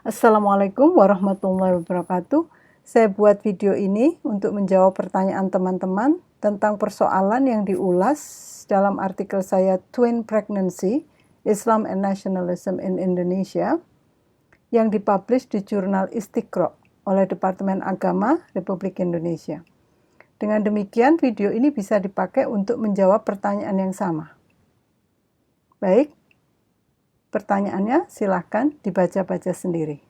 Assalamualaikum warahmatullahi wabarakatuh. Saya buat video ini untuk menjawab pertanyaan teman-teman tentang persoalan yang diulas dalam artikel saya Twin Pregnancy, Islam and Nationalism in Indonesia yang dipublish di jurnal Istiqra oleh Departemen Agama Republik Indonesia. Dengan demikian, video ini bisa dipakai untuk menjawab pertanyaan yang sama. Baik, pertanyaannya silahkan dibaca-baca sendiri.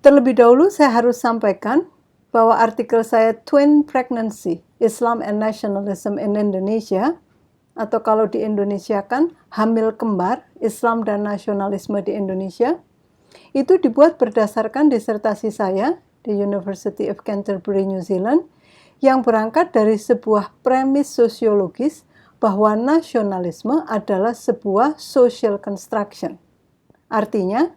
Terlebih dahulu saya harus sampaikan bahwa artikel saya Twin Pregnancy, Islam and Nationalism in Indonesia, atau kalau di Indonesia kan hamil kembar, Islam dan nasionalisme di Indonesia, itu dibuat berdasarkan disertasi saya di University of Canterbury, New Zealand, yang berangkat dari sebuah premis sosiologis bahwa nasionalisme adalah sebuah social construction. Artinya,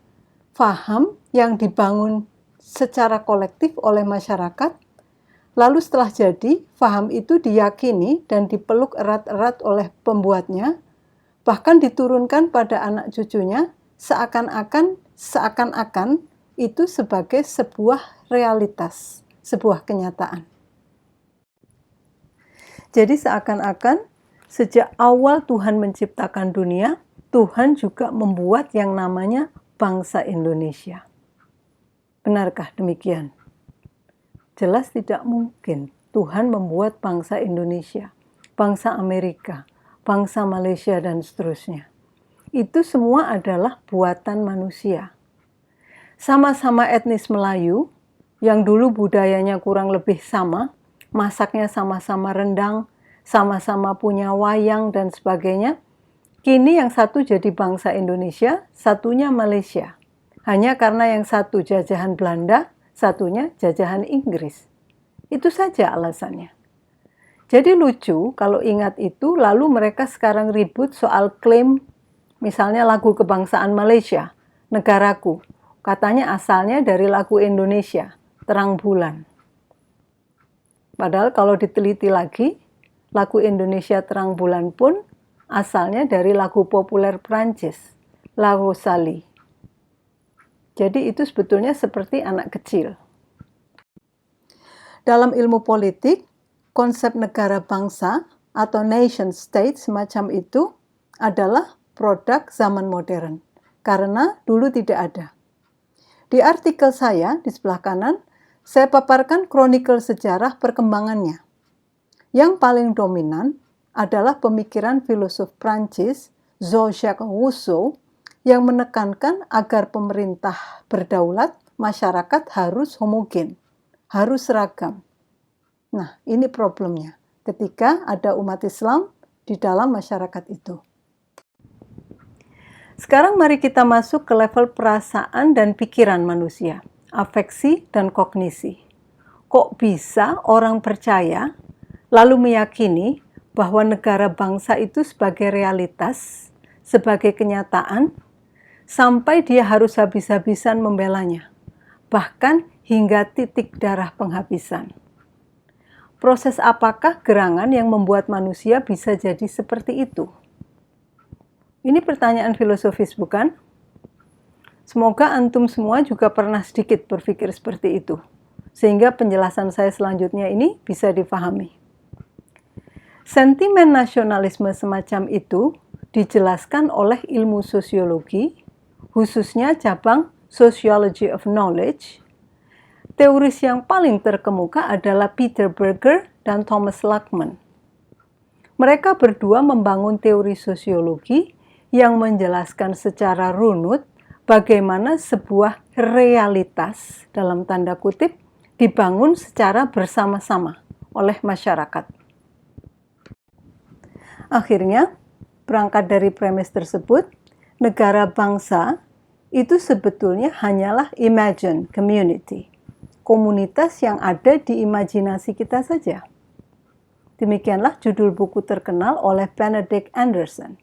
faham yang dibangun secara kolektif oleh masyarakat, lalu setelah jadi, faham itu diyakini dan dipeluk erat-erat oleh pembuatnya, bahkan diturunkan pada anak cucunya, seakan-akan itu sebagai sebuah realitas, sebuah kenyataan. Jadi seakan-akan sejak awal Tuhan menciptakan dunia, Tuhan juga membuat yang namanya bangsa Indonesia. Benarkah demikian? Jelas tidak mungkin Tuhan membuat bangsa Indonesia, bangsa Amerika, bangsa Malaysia, dan seterusnya. Itu semua adalah buatan manusia. Sama-sama etnis Melayu, yang dulu budayanya kurang lebih sama, masaknya sama-sama rendang, sama-sama punya wayang dan sebagainya, kini yang satu jadi bangsa Indonesia, satunya Malaysia. Hanya karena yang satu jajahan Belanda, satunya jajahan Inggris. Itu saja alasannya. Jadi lucu kalau ingat itu, lalu mereka sekarang ribut soal klaim, misalnya lagu kebangsaan Malaysia, Negaraku. Katanya asalnya dari lagu Indonesia, Terang Bulan. Padahal kalau diteliti lagi, lagu Indonesia Terang Bulan pun asalnya dari lagu populer Prancis, La Rosalie. Jadi itu sebetulnya seperti anak kecil. Dalam ilmu politik, konsep negara bangsa atau nation state semacam itu adalah produk zaman modern, karena dulu tidak ada. Di artikel saya di sebelah kanan, saya paparkan kronikel sejarah perkembangannya. Yang paling dominan adalah pemikiran filosof Prancis, Jean-Jacques Rousseau, yang menekankan agar pemerintah berdaulat, masyarakat harus homogen, harus seragam. Nah, ini problemnya ketika ada umat Islam di dalam masyarakat itu. Sekarang mari kita masuk ke level perasaan dan pikiran manusia, afeksi dan kognisi. Kok bisa orang percaya lalu meyakini bahwa negara bangsa itu sebagai realitas, sebagai kenyataan, sampai dia harus habis-habisan membelanya, bahkan hingga titik darah penghabisan. Proses apakah gerangan yang membuat manusia bisa jadi seperti itu? Ini pertanyaan filosofis, bukan? Semoga antum semua juga pernah sedikit berpikir seperti itu, sehingga penjelasan saya selanjutnya ini bisa difahami. Sentimen nasionalisme semacam itu dijelaskan oleh ilmu sosiologi, khususnya cabang Sociology of Knowledge. Teoris yang paling terkemuka adalah Peter Berger dan Thomas Luckman. Mereka berdua membangun teori sosiologi yang menjelaskan secara runut bagaimana sebuah realitas, dalam tanda kutip, dibangun secara bersama-sama oleh masyarakat. Akhirnya, berangkat dari premis tersebut, negara bangsa itu sebetulnya hanyalah imagined community, komunitas yang ada di imajinasi kita saja. Demikianlah judul buku terkenal oleh Benedict Anderson,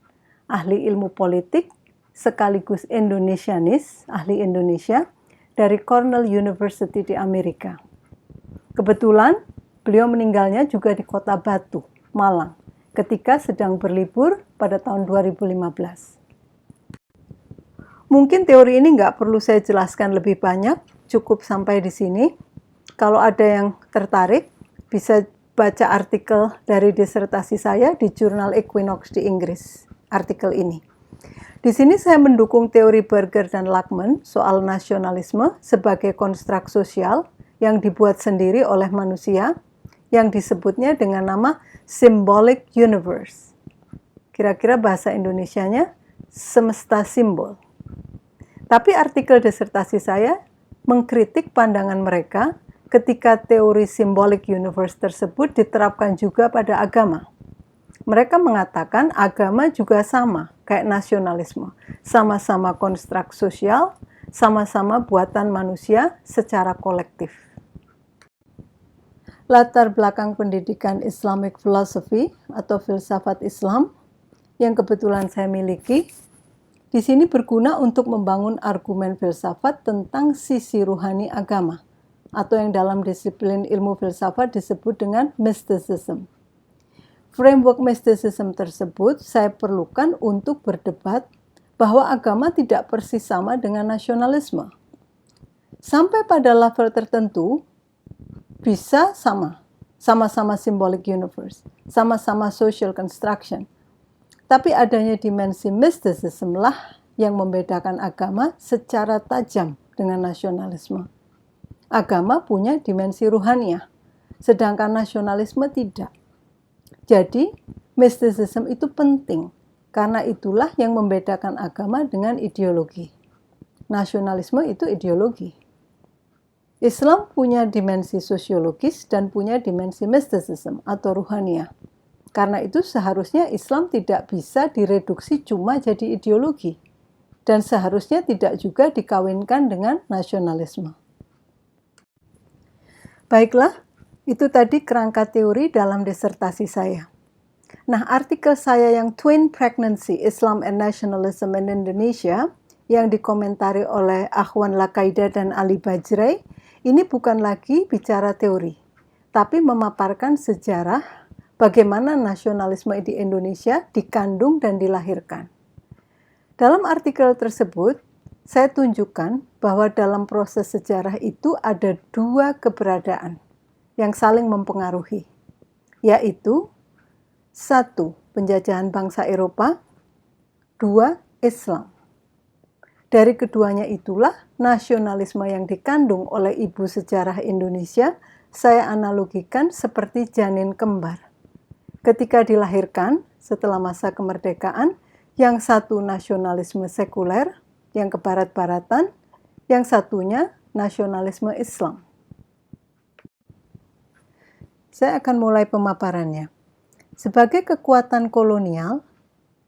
ahli ilmu politik sekaligus Indonesianis, ahli Indonesia, dari Cornell University di Amerika. Kebetulan, Beliau meninggalnya juga di Kota Batu, Malang, ketika sedang berlibur pada tahun 2015. Mungkin teori ini nggak perlu saya jelaskan lebih banyak, cukup sampai di sini. Kalau ada yang tertarik, bisa baca artikel dari disertasi saya di jurnal Equinox di Inggris, artikel ini. Di sini saya mendukung teori Berger dan Lachmann soal nasionalisme sebagai konstruk sosial yang dibuat sendiri oleh manusia, yang disebutnya dengan nama symbolic universe. Kira-kira bahasa Indonesianya semesta simbol. Tapi artikel disertasi saya mengkritik pandangan mereka ketika teori symbolic universe tersebut diterapkan juga pada agama. Mereka mengatakan agama juga sama, kayak nasionalisme. Sama-sama konstruk sosial, sama-sama buatan manusia secara kolektif. Latar belakang pendidikan Islamic philosophy atau filsafat Islam yang kebetulan saya miliki, di sini berguna untuk membangun argumen filsafat tentang sisi ruhani agama, atau yang dalam disiplin ilmu filsafat disebut dengan mysticism. Framework mysticism tersebut saya perlukan untuk berdebat bahwa agama tidak persis sama dengan nasionalisme. Sampai pada level tertentu, bisa sama-sama symbolic universe, sama-sama social construction. Tapi adanya dimensi mysticism lah yang membedakan agama secara tajam dengan nasionalisme. Agama punya dimensi ruhaniah, sedangkan nasionalisme tidak. Jadi, mysticism itu penting, karena itulah yang membedakan agama dengan ideologi. Nasionalisme itu ideologi. Islam punya dimensi sosiologis dan punya dimensi mysticism atau ruhaniah. Karena itu seharusnya Islam tidak bisa direduksi cuma jadi ideologi, dan seharusnya tidak juga dikawinkan dengan nasionalisme. Baiklah, itu tadi kerangka teori dalam disertasi saya. Nah, artikel saya yang Twin Pregnancy, Islam and Nationalism in Indonesia, yang dikomentari oleh Akhwan Lakaida dan Ali Bajrai, ini bukan lagi bicara teori, tapi memaparkan sejarah bagaimana nasionalisme di Indonesia dikandung dan dilahirkan. Dalam artikel tersebut, saya tunjukkan bahwa dalam proses sejarah itu ada dua keberadaan yang saling mempengaruhi, yaitu 1. Penjajahan bangsa Eropa, 2. Islam. Dari keduanya itulah nasionalisme yang dikandung oleh ibu sejarah Indonesia saya analogikan seperti janin kembar. Ketika dilahirkan setelah masa kemerdekaan, yang satu nasionalisme sekuler, yang kebarat-baratan, yang satunya nasionalisme Islam. Saya akan mulai pemaparannya. Sebagai kekuatan kolonial,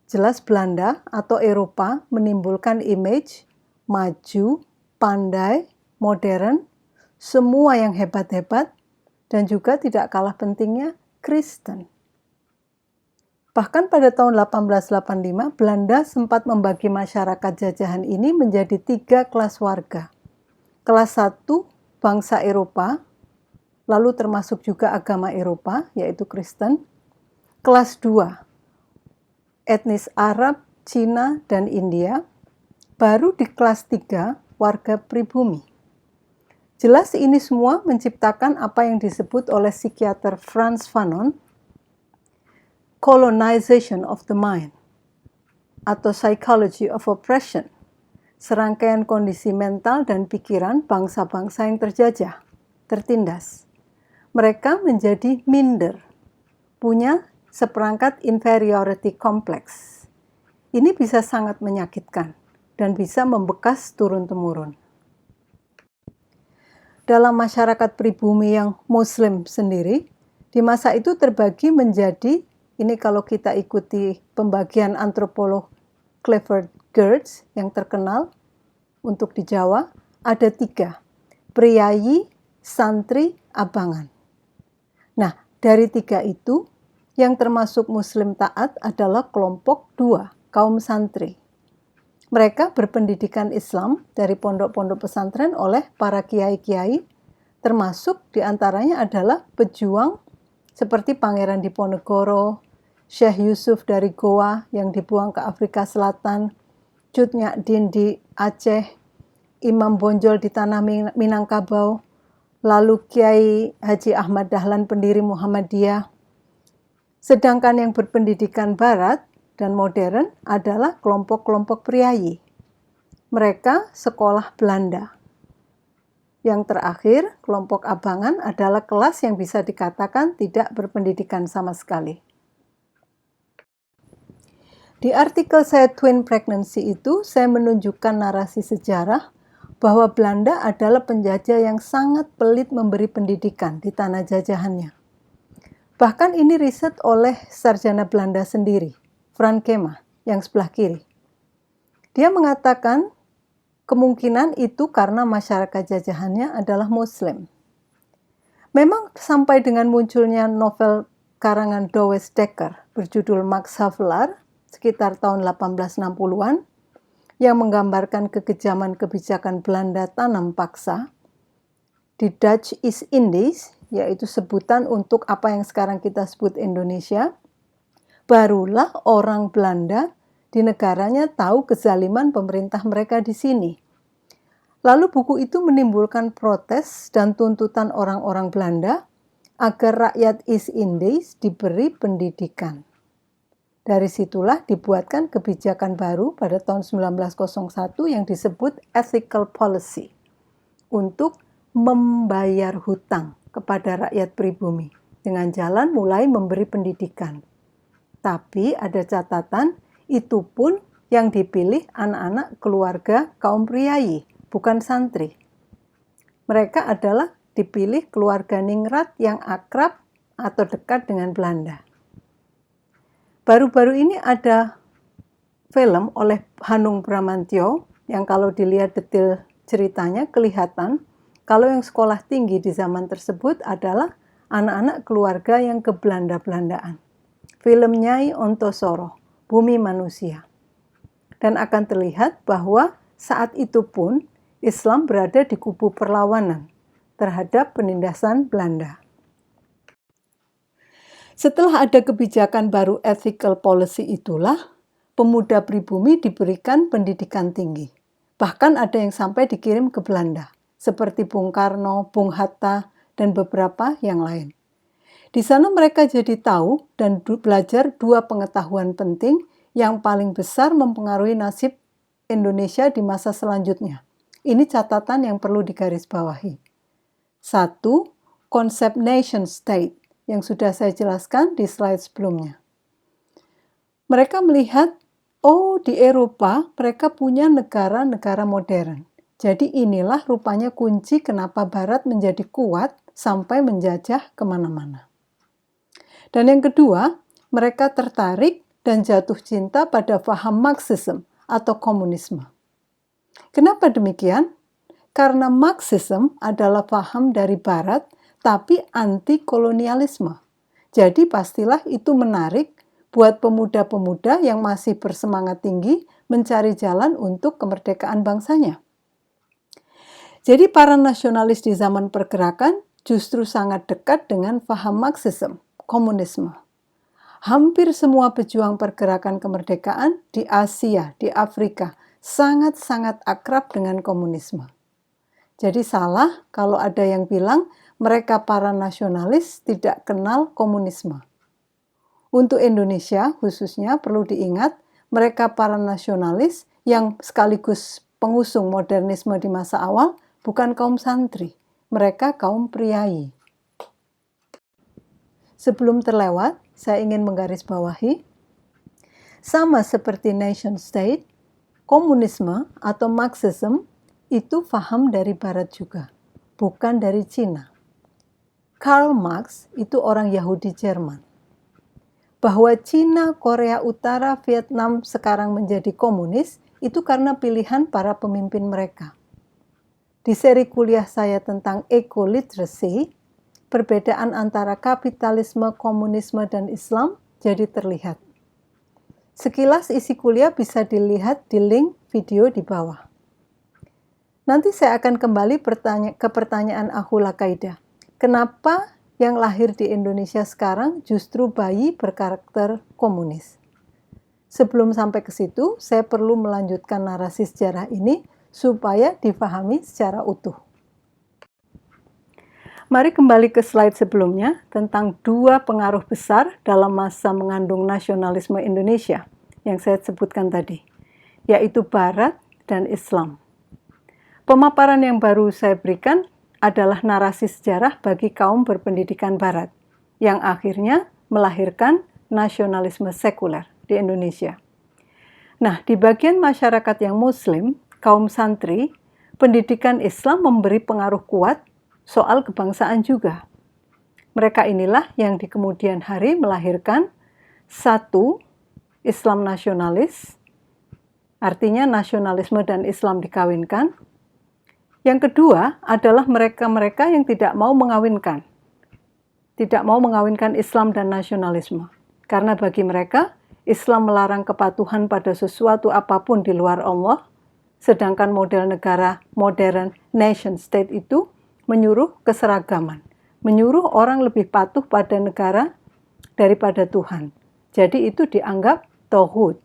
jelas Belanda atau Eropa menimbulkan image maju, pandai, modern, semua yang hebat-hebat, dan juga tidak kalah pentingnya Kristen. Bahkan pada tahun 1885, Belanda sempat membagi masyarakat jajahan ini menjadi 3 kelas warga. Kelas 1, bangsa Eropa, lalu termasuk juga agama Eropa, yaitu Kristen. Kelas 2, etnis Arab, Cina, dan India. Baru di kelas 3, warga pribumi. Jelas ini semua menciptakan apa yang disebut oleh psikiater Frantz Fanon, colonization of the mind, atau psychology of oppression, serangkaian kondisi mental dan pikiran bangsa-bangsa yang terjajah, tertindas. Mereka menjadi minder, punya seperangkat inferiority complex. Ini bisa sangat menyakitkan dan bisa membekas turun-temurun. Dalam masyarakat pribumi yang Muslim sendiri, di masa itu terbagi menjadi, ini kalau kita ikuti pembagian antropolog Clifford Geertz yang terkenal untuk di Jawa, ada 3, priyayi, santri, abangan. Nah, dari 3 itu, yang termasuk Muslim taat adalah kelompok 2, kaum santri. Mereka berpendidikan Islam dari pondok-pondok pesantren oleh para kiai-kiai, termasuk diantaranya adalah pejuang seperti Pangeran Diponegoro, Syekh Yusuf dari Goa yang dibuang ke Afrika Selatan, Cut Nyak Dien di Aceh, Imam Bonjol di tanah Minangkabau, lalu Kiai Haji Ahmad Dahlan pendiri Muhammadiyah. Sedangkan yang berpendidikan barat dan modern adalah kelompok-kelompok priayi. Mereka sekolah Belanda. Yang terakhir, kelompok abangan adalah kelas yang bisa dikatakan tidak berpendidikan sama sekali. Di artikel saya Twin Pregnancy itu, saya menunjukkan narasi sejarah bahwa Belanda adalah penjajah yang sangat pelit memberi pendidikan di tanah jajahannya. Bahkan ini riset oleh sarjana Belanda sendiri, Frank Kema, yang sebelah kiri. Dia mengatakan kemungkinan itu karena masyarakat jajahannya adalah Muslim. Memang sampai dengan munculnya novel karangan Douwe Dekker berjudul Max Havelaar sekitar tahun 1860-an yang menggambarkan kekejaman kebijakan Belanda tanam paksa di Dutch East Indies, yaitu sebutan untuk apa yang sekarang kita sebut Indonesia, barulah orang Belanda di negaranya tahu kezaliman pemerintah mereka di sini. Lalu buku itu menimbulkan protes dan tuntutan orang-orang Belanda agar rakyat East Indies diberi pendidikan. Dari situlah dibuatkan kebijakan baru pada tahun 1901 yang disebut ethical policy untuk membayar hutang kepada rakyat pribumi dengan jalan mulai memberi pendidikan. Tapi ada catatan, itu pun yang dipilih anak-anak keluarga kaum priayi, bukan santri. Mereka adalah dipilih keluarga ningrat yang akrab atau dekat dengan Belanda. Baru-baru ini ada film oleh Hanung Bramantyo yang kalau dilihat detail ceritanya kelihatan kalau yang sekolah tinggi di zaman tersebut adalah anak-anak keluarga yang ke Belanda-Belandaan. Film Nyai Ontosoro, Bumi Manusia. Dan akan terlihat bahwa saat itu pun Islam berada di kubu perlawanan terhadap penindasan Belanda. Setelah ada kebijakan baru ethical policy itulah, pemuda pribumi diberikan pendidikan tinggi. Bahkan ada yang sampai dikirim ke Belanda, seperti Bung Karno, Bung Hatta, dan beberapa yang lain. Di sana mereka jadi tahu dan belajar dua pengetahuan penting yang paling besar mempengaruhi nasib Indonesia di masa selanjutnya. Ini catatan yang perlu digarisbawahi. 1. Konsep nation state yang sudah saya jelaskan di slide sebelumnya. Mereka melihat, oh di Eropa mereka punya negara-negara modern. Jadi inilah rupanya kunci kenapa Barat menjadi kuat sampai menjajah kemana-mana. Dan yang kedua, mereka tertarik dan jatuh cinta pada paham Marxism atau komunisme. Kenapa demikian? Karena Marxism adalah paham dari Barat, tapi anti-kolonialisme. Jadi pastilah itu menarik buat pemuda-pemuda yang masih bersemangat tinggi mencari jalan untuk kemerdekaan bangsanya. Jadi para nasionalis di zaman pergerakan justru sangat dekat dengan paham Marxism, komunisme. Hampir semua pejuang pergerakan kemerdekaan di Asia, di Afrika, sangat-sangat akrab dengan komunisme. Jadi salah kalau ada yang bilang mereka para nasionalis tidak kenal komunisme. Untuk Indonesia khususnya perlu diingat, mereka para nasionalis yang sekaligus pengusung modernisme di masa awal bukan kaum santri, mereka kaum priayi. Sebelum terlewat, saya ingin menggarisbawahi, sama seperti nation state, komunisme atau Marxism itu paham dari Barat juga, bukan dari Cina. Karl Marx itu orang Yahudi Jerman. Bahwa Cina, Korea Utara, Vietnam sekarang menjadi komunis itu karena pilihan para pemimpin mereka. Di seri kuliah saya tentang eco-literacy, perbedaan antara kapitalisme, komunisme, dan Islam jadi terlihat. Sekilas isi kuliah bisa dilihat di link video di bawah. Nanti saya akan kembali ke pertanyaan Akhul Lakaida. Kenapa yang lahir di Indonesia sekarang justru bayi berkarakter komunis? Sebelum sampai ke situ, saya perlu melanjutkan narasi sejarah ini supaya dipahami secara utuh. Mari kembali ke slide sebelumnya tentang dua pengaruh besar dalam masa mengandung nasionalisme Indonesia yang saya sebutkan tadi, yaitu Barat dan Islam. Pemaparan yang baru saya berikan adalah narasi sejarah bagi kaum berpendidikan Barat, yang akhirnya melahirkan nasionalisme sekuler di Indonesia. Nah, di bagian masyarakat yang Muslim, kaum santri, pendidikan Islam memberi pengaruh kuat soal kebangsaan juga. Mereka inilah yang di kemudian hari melahirkan satu, Islam nasionalis, artinya nasionalisme dan Islam dikawinkan. Yang kedua adalah mereka-mereka yang tidak mau mengawinkan Islam dan nasionalisme. Karena bagi mereka, Islam melarang kepatuhan pada sesuatu apapun di luar Allah, sedangkan model negara modern nation state itu menyuruh keseragaman, menyuruh orang lebih patuh pada negara daripada Tuhan. Jadi itu dianggap tauhid.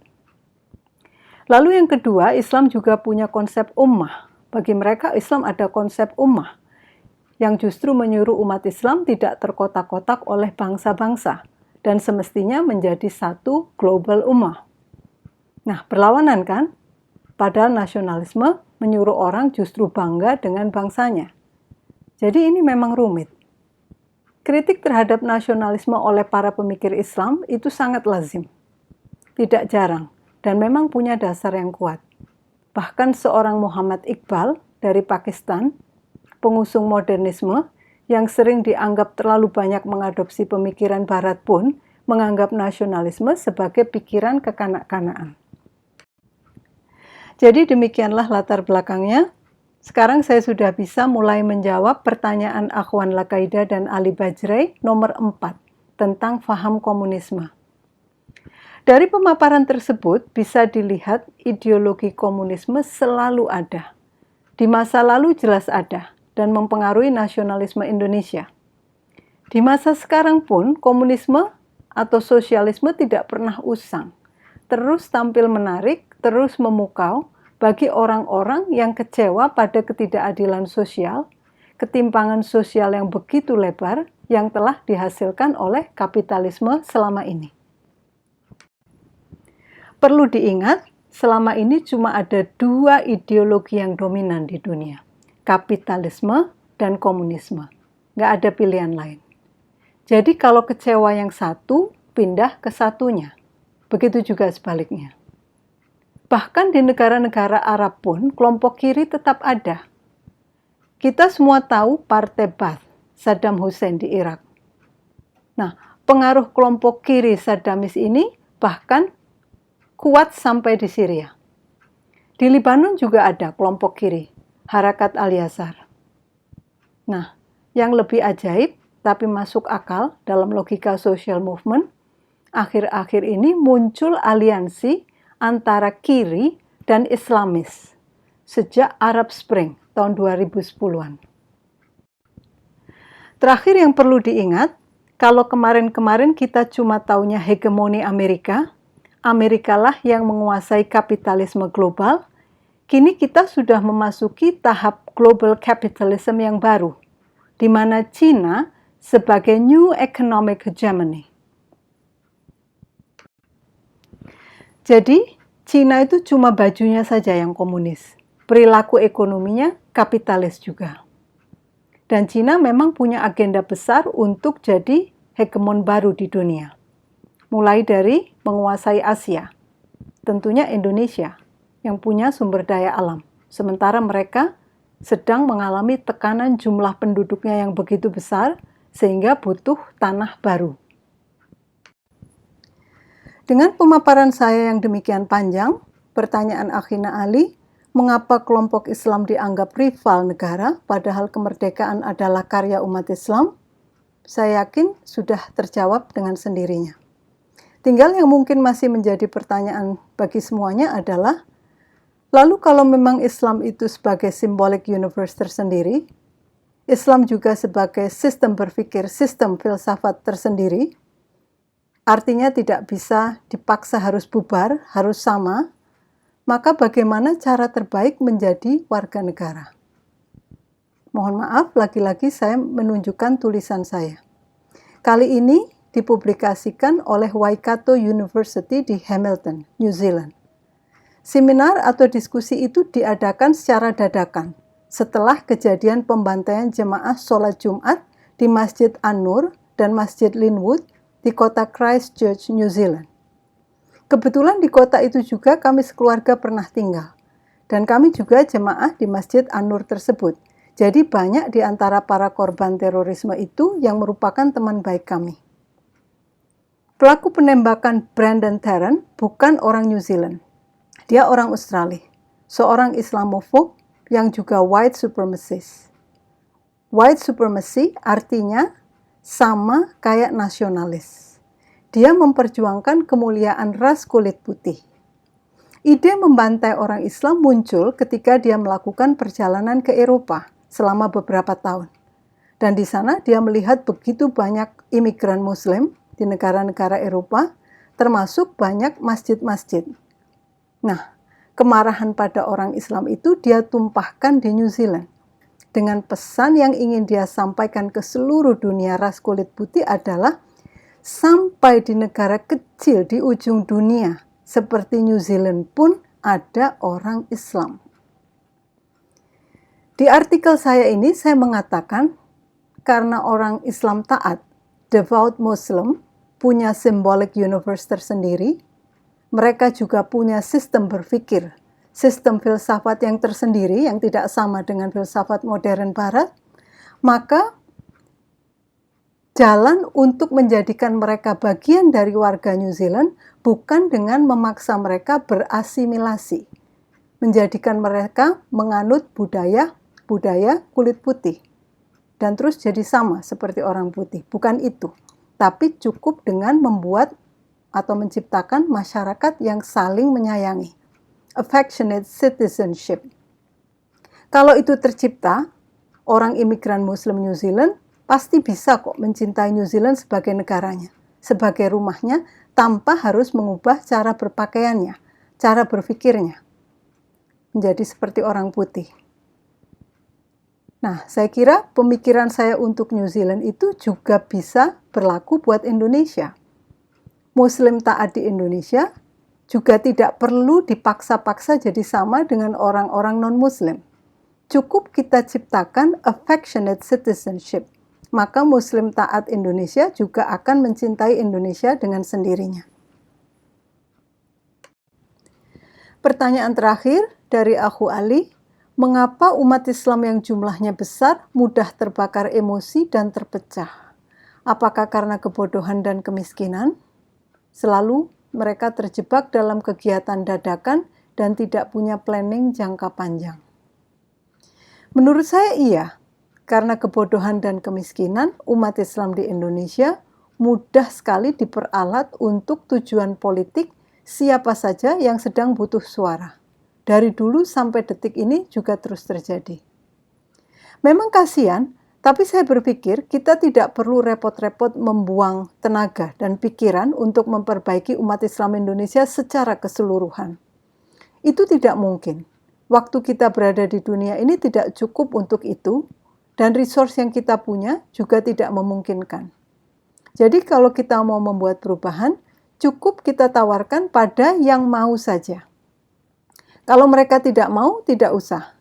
Lalu yang kedua, Islam juga punya konsep ummah. Bagi mereka, Islam ada konsep ummah yang justru menyuruh umat Islam tidak terkotak-kotak oleh bangsa-bangsa dan semestinya menjadi satu global ummah. Nah, berlawanan kan? Padahal nasionalisme menyuruh orang justru bangga dengan bangsanya. Jadi ini memang rumit. Kritik terhadap nasionalisme oleh para pemikir Islam itu sangat lazim, tidak jarang, dan memang punya dasar yang kuat. Bahkan seorang Muhammad Iqbal dari Pakistan, pengusung modernisme yang sering dianggap terlalu banyak mengadopsi pemikiran Barat pun menganggap nasionalisme sebagai pikiran kekanak-kanakan. Jadi demikianlah latar belakangnya. Sekarang saya sudah bisa mulai menjawab pertanyaan Akhwan Lakaida dan Ali Bajrai nomor 4 tentang faham komunisme. Dari pemaparan tersebut bisa dilihat ideologi komunisme selalu ada. Di masa lalu jelas ada dan mempengaruhi nasionalisme Indonesia. Di masa sekarang pun komunisme atau sosialisme tidak pernah usang. Terus tampil menarik, terus memukau bagi orang-orang yang kecewa pada ketidakadilan sosial, ketimpangan sosial yang begitu lebar yang telah dihasilkan oleh kapitalisme selama ini. Perlu diingat, selama ini cuma ada dua ideologi yang dominan di dunia, kapitalisme dan komunisme. Nggak ada pilihan lain. Jadi kalau kecewa yang satu, pindah ke satunya. Begitu juga sebaliknya. Bahkan di negara-negara Arab pun, kelompok kiri tetap ada. Kita semua tahu Partai Ba'ath, Saddam Hussein di Irak. Nah, pengaruh kelompok kiri Saddamis ini bahkan kuat sampai di Syria. Di Lebanon juga ada kelompok kiri, Harakat Al-Yasar. Nah, yang lebih ajaib tapi masuk akal dalam logika social movement, akhir-akhir ini muncul aliansi antara kiri dan Islamis sejak Arab Spring tahun 2010-an. Terakhir yang perlu diingat, kalau kemarin-kemarin kita cuma taunya hegemoni Amerika lah yang menguasai kapitalisme global, kini kita sudah memasuki tahap global capitalism yang baru, di mana China sebagai new economic hegemony. Jadi, China itu cuma bajunya saja yang komunis, perilaku ekonominya kapitalis juga. Dan China memang punya agenda besar untuk jadi hegemon baru di dunia. Mulai dari menguasai Asia, tentunya Indonesia yang punya sumber daya alam. Sementara mereka sedang mengalami tekanan jumlah penduduknya yang begitu besar sehingga butuh tanah baru. Dengan pemaparan saya yang demikian panjang, pertanyaan Akhina Ali, mengapa kelompok Islam dianggap rival negara padahal kemerdekaan adalah karya umat Islam? Saya yakin sudah terjawab dengan sendirinya. Tinggal yang mungkin masih menjadi pertanyaan bagi semuanya adalah, Lalu kalau memang Islam itu sebagai symbolic universe tersendiri, Islam juga sebagai sistem berpikir, sistem filsafat tersendiri, artinya tidak bisa dipaksa harus bubar, harus sama, maka bagaimana cara terbaik menjadi warga negara? Mohon maaf, lagi-lagi saya menunjukkan tulisan saya. Kali ini dipublikasikan oleh Waikato University di Hamilton, New Zealand. Seminar atau diskusi itu diadakan secara dadakan setelah kejadian pembantaian jemaah sholat Jumat di Masjid An-Nur dan Masjid Linwood di kota Christchurch, New Zealand. Kebetulan di kota itu juga kami sekeluarga pernah tinggal, dan kami juga jemaah di Masjid An-Nur tersebut. Jadi banyak di antara para korban terorisme itu yang merupakan teman baik kami. Pelaku penembakan Brandon Tarrant bukan orang New Zealand. Dia orang Australia, seorang Islamofob yang juga white supremacist. White supremacy artinya sama kayak nasionalis. Dia memperjuangkan kemuliaan ras kulit putih. Ide membantai orang Islam muncul ketika dia melakukan perjalanan ke Eropa selama beberapa tahun. Dan di sana dia melihat begitu banyak imigran Muslim di negara-negara Eropa, termasuk banyak masjid-masjid. Nah, kemarahan pada orang Islam itu dia tumpahkan di New Zealand. Dengan pesan yang ingin dia sampaikan ke seluruh dunia ras kulit putih adalah sampai di negara kecil di ujung dunia seperti New Zealand pun ada orang Islam. Di artikel saya ini saya mengatakan karena orang Islam taat, devout Muslim, punya symbolic universe tersendiri, mereka juga punya sistem berpikir, sistem filsafat yang tersendiri yang tidak sama dengan filsafat modern barat, maka jalan untuk menjadikan mereka bagian dari warga New Zealand bukan dengan memaksa mereka berasimilasi, menjadikan mereka menganut budaya kulit putih dan terus jadi sama seperti orang putih. Bukan itu, tapi cukup dengan membuat atau menciptakan masyarakat yang saling menyayangi, affectionate citizenship. Kalau itu tercipta, orang imigran Muslim New Zealand pasti bisa kok mencintai New Zealand sebagai negaranya, sebagai rumahnya, tanpa harus mengubah cara berpakaiannya, cara berpikirnya, menjadi seperti orang putih. Nah, saya kira pemikiran saya untuk New Zealand itu juga bisa berlaku buat Indonesia. Muslim taat di Indonesia juga tidak perlu dipaksa-paksa jadi sama dengan orang-orang non-Muslim. Cukup kita ciptakan affectionate citizenship, maka Muslim taat Indonesia juga akan mencintai Indonesia dengan sendirinya. Pertanyaan terakhir dari Akhu Ali. Mengapa umat Islam yang jumlahnya besar mudah terbakar emosi dan terpecah? Apakah karena kebodohan dan kemiskinan? Selalu mereka terjebak dalam kegiatan dadakan dan tidak punya planning jangka panjang. Menurut saya iya, karena kebodohan dan kemiskinan, umat Islam di Indonesia mudah sekali diperalat untuk tujuan politik siapa saja yang sedang butuh suara. Dari dulu sampai detik ini juga terus terjadi. Memang kasihan, tapi saya berpikir kita tidak perlu repot-repot membuang tenaga dan pikiran untuk memperbaiki umat Islam Indonesia secara keseluruhan. Itu tidak mungkin. Waktu kita berada di dunia ini tidak cukup untuk itu, dan resource yang kita punya juga tidak memungkinkan. Jadi kalau kita mau membuat perubahan, cukup kita tawarkan pada yang mau saja. Kalau mereka tidak mau, tidak usah.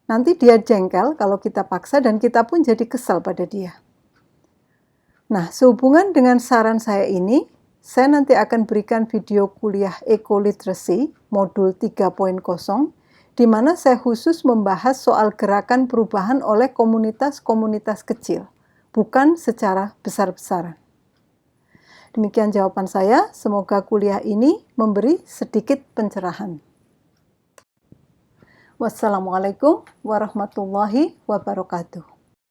Nanti dia jengkel kalau kita paksa dan kita pun jadi kesal pada dia. Nah, sehubungan dengan saran saya ini, saya nanti akan berikan video kuliah Eco-Literacy modul 3.0, di mana saya khusus membahas soal gerakan perubahan oleh komunitas-komunitas kecil, bukan secara besar-besaran. Demikian jawaban saya, semoga kuliah ini memberi sedikit pencerahan. Wassalamualaikum warahmatullahi wabarakatuh.